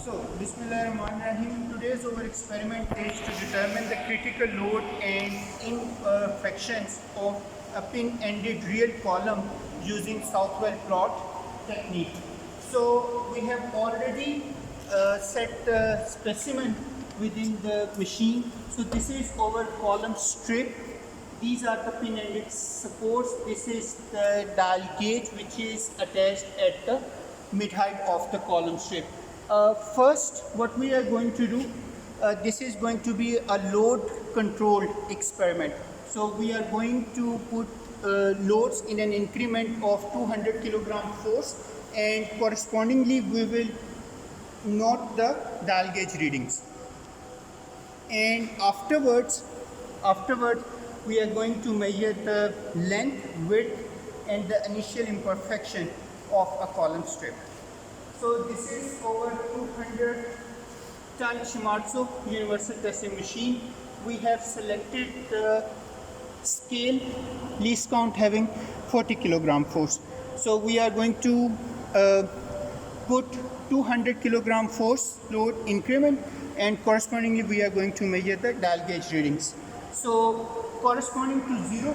So, Bismillahirrahmanirrahim. Today's our experiment is to determine the critical load and imperfections of a pin-ended real column using Southwell plot technique. So, we have already set the specimen within the machine. So, this is our column strip. These are the pin-ended supports. This is the dial gauge which is attached at the mid-height of the column strip. First, what we are going to do, this is going to be a load controlled experiment. So we are going to put loads in an increment of 200 kilogram force, and correspondingly we will note the dial gauge readings. And afterwards we are going to measure the length, width and the initial imperfection of a column strip. So this is our 200 ton Shimadzu universal testing machine. We have selected the scale least count having 40 kilogram force. So we are going to put 200 kilogram force load increment, and correspondingly we are going to measure the dial gauge readings. So corresponding to zero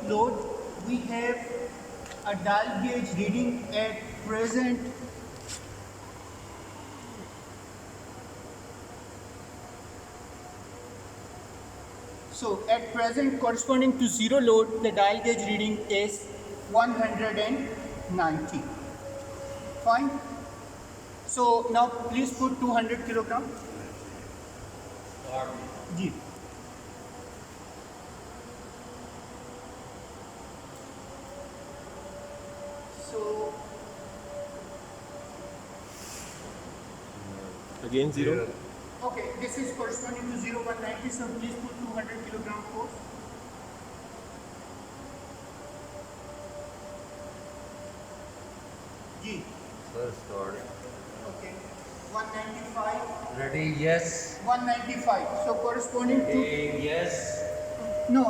load, we have a dial gauge reading at present corresponding to zero load, the dial gauge reading is 190. Fine. So now please put 200 kilogram. Ji. So again zero. okay, this is corresponding to 190, so please put 200 kilogram force. Ji. Sir, start. Okay. 195. Ready? Yes. 195. So corresponding to Yes. no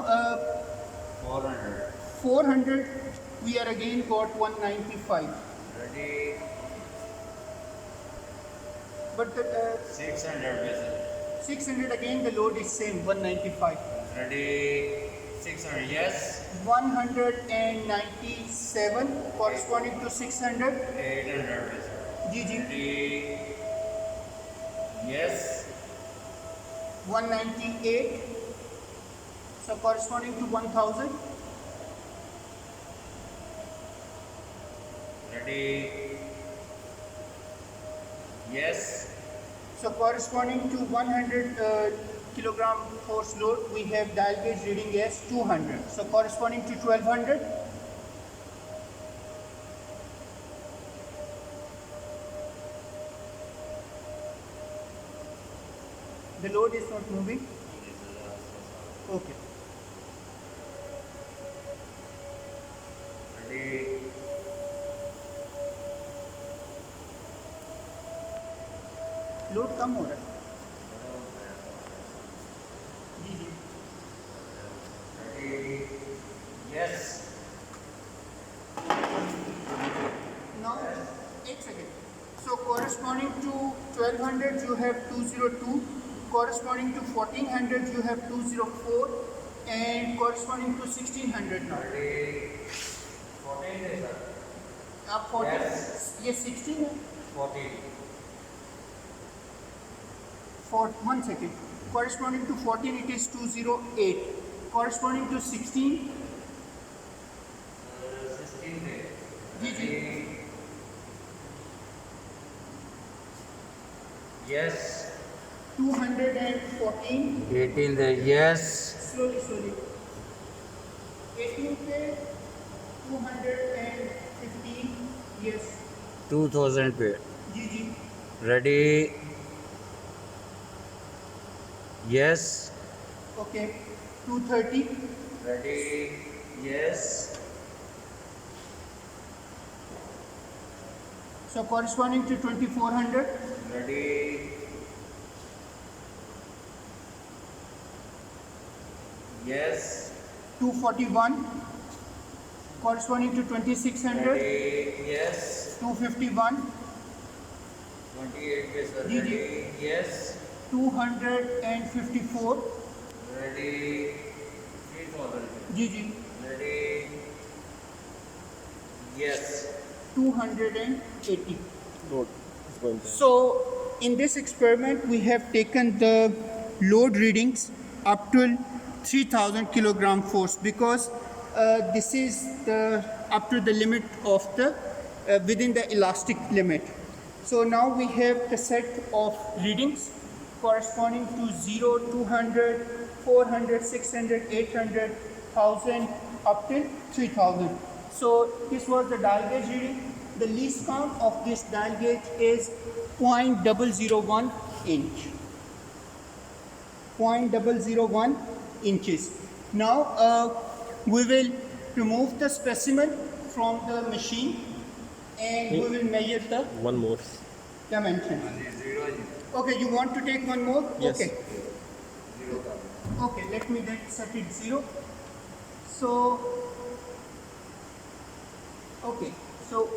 400. 400. We are again got 195. Ready? But the 600 whistle. 600 again the load is same 195. Ready? 600. Yes. 197 corresponding to 600. 800 whistle. GG. Ready? Yes. 198. So corresponding to 1000. Ready? Yes. So corresponding to 100 kilogram force load, we have dial gauge reading as 200. So corresponding to 1200. The load is not moving. Okay. Ready? Load कम हो रहा है जी जी Ready? Yes. now एक second so corresponding to 1200 you have 202, corresponding to 1400 you have 204, and corresponding to 1600 now Ready? 14 days, sir. आप 14 Yes. ये 16 है 14. for 1 second corresponding to 14 it is 208, corresponding to 16 16 days. Ji ji Yes. 214 18 days. Yes. slowly 18 पे 215 yes 2000 पे. जी जी Ready? Yes. okay 230 Ready? Yes. so corresponding to 2400 Ready? Yes. 241 corresponding to 2600 Ready? Yes. 251, 28 पे sir ji, जी। Ready yes 254, ready 3000 जी जी, ready yes 280. Load is going there. So in this experiment we have taken the load readings up to 3000 kilogram force because this is the up to the limit of the within the elastic limit. So now we have the set of readings corresponding to 0, 200, 400, 600, 800, 1000 up till 3000. So this was the dial gauge reading. The least count of this dial gauge is 0.001 inch. 0.001 inches. Now we will remove the specimen from the machine and we will measure the One more. dimensions. Zero Okay, you want to take one more? Yes. Okay. Zero का Okay, let me then set it 0. So, okay, so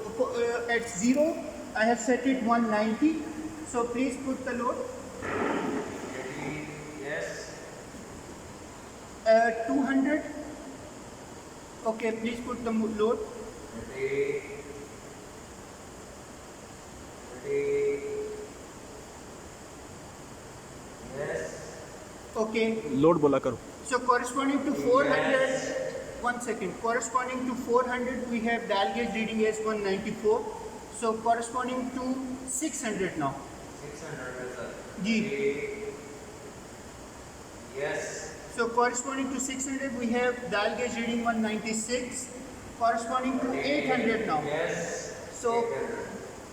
at 0, I have set it 190. So please put the load. Ready yes 200. Okay, please put the load. Ready ready yes Okay, Load बोला करो. so corresponding to 400, 1 second, corresponding to 400, we have dial gauge reading as 194. So corresponding to 600 now. 600 पे sir ji. Yes So corresponding to 600, we have dial gauge reading 196. Corresponding to 800 now. Yes So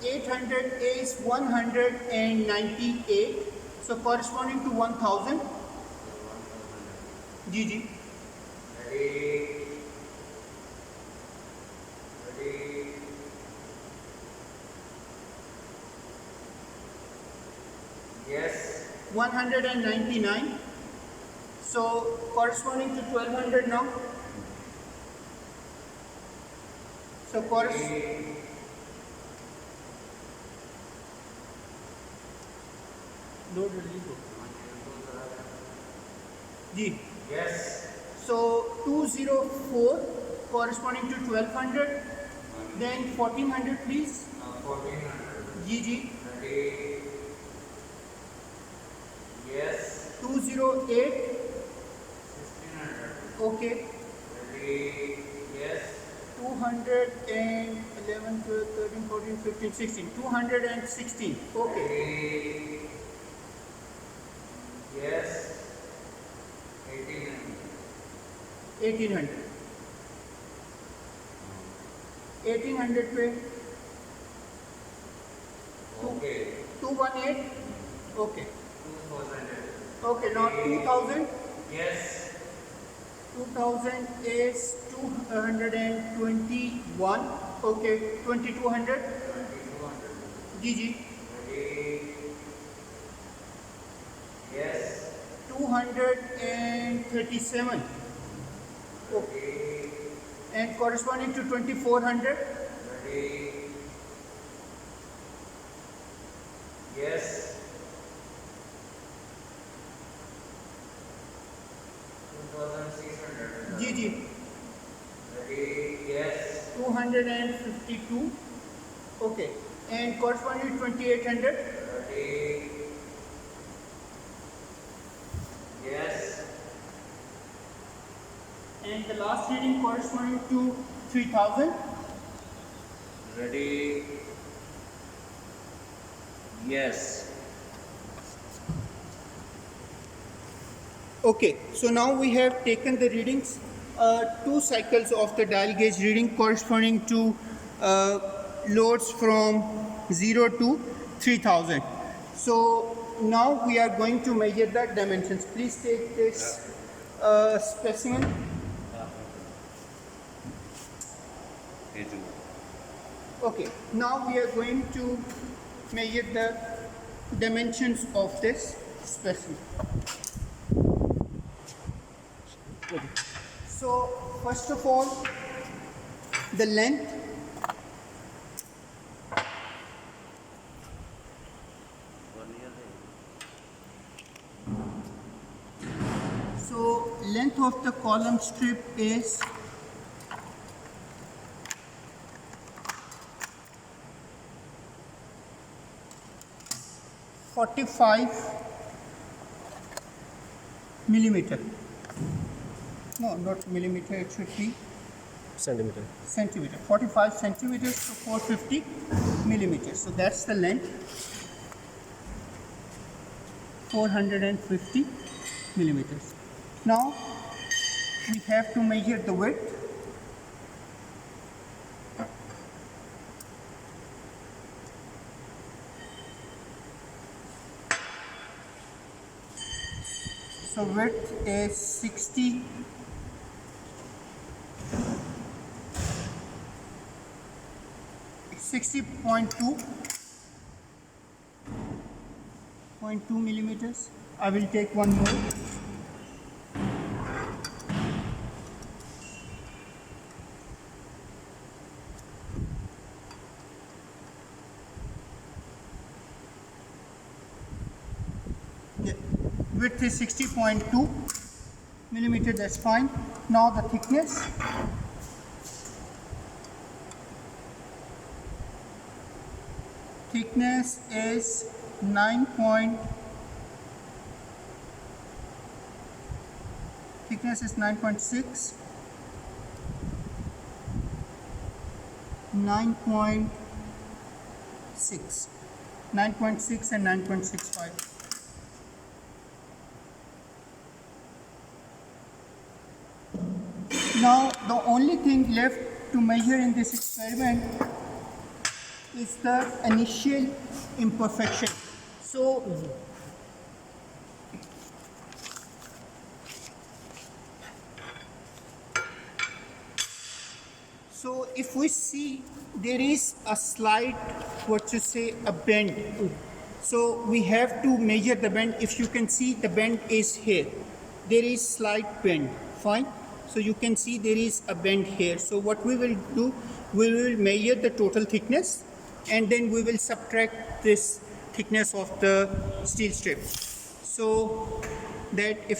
800 is 198. So corresponding to 1000. जी जी. Ready ready yes 199. So corresponding to 1200 now. So load release. जी. Yes So 204 corresponding to 1200. Then 1400 please. 1400 जी जी. Ready yes 208. 1600 Okay. Ready yes 211, 12, 13, 14, 15, 16. 216. Okay. Ready yes 1800 1800. 1800 पे okay 218. Okay. 2000 Okay. Now 2000. Yes 2000 is 221. Okay. 2200. 2200 जी जी. Ready yes 237. Okay. And corresponding to 2400. Ready yes 2600 जी जी. Ready yes 252. Okay. And corresponding to 2800. Ready yes And the last reading corresponding to 3000. Ready yes Okay, so now we have taken the readings, 2 cycles of the dial gauge reading corresponding to loads from 0 to 3000. So now we are going to measure the dimensions. Please take this specimen. Okay, now we are going to measure the dimensions of this specimen. So first of all, the length length of the column strip is 45 millimeter. No, not millimeter, it should be Centimeter. centimeter. 45 centimeters to 450 millimeters. So that's the length. 450 millimeters. Now we have to measure the width. So width is 60 60.2 millimeters. I will take one more. Yeah. Width is 60.2 millimeter, that's fine. Now the thickness. Thickness is 9.6. Thickness is 9.6. 9.6. 9.6 and 9.65. Now the only thing left to measure in this experiment is the initial imperfection. So if we see there is a slight, a bend. So we have to measure the bend. If you can see, the bend is here. There is slight bend, fine. So you can see there is a bend here. So what we will do, we will measure the total thickness and then we will subtract this thickness of the steel strip. So that it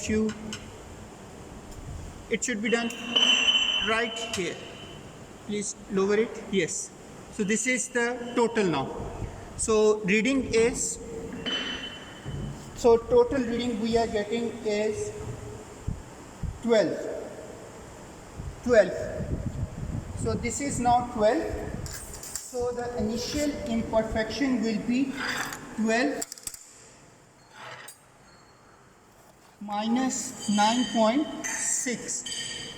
should be done right here. Please lower it. Yes. So this is the total now. So total reading we are getting is 12. So this is now 12. So the initial imperfection will be 12 minus 9.6.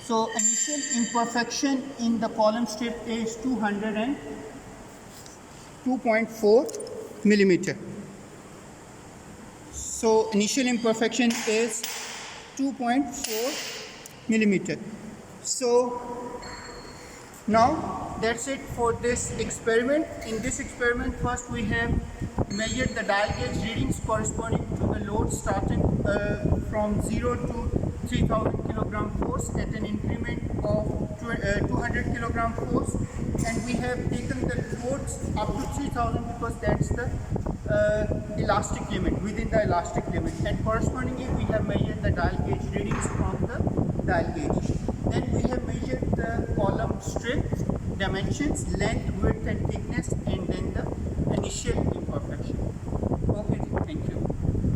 So initial imperfection in the column strip is 202.4 millimeter. So initial imperfection is 2.4 millimeter. So now that's it for this experiment. In this experiment, first we have measured the dial gauge readings corresponding to the load starting from 0 to 3000 kilogram force at an increment of 200 kilogram force, and we have taken the loads up to 3000 because that's the elastic limit, within the elastic limit, and correspondingly we have measured the dial gauge readings from the dial gauge. Then we have measured the column strip dimensions, length, width and thickness, and then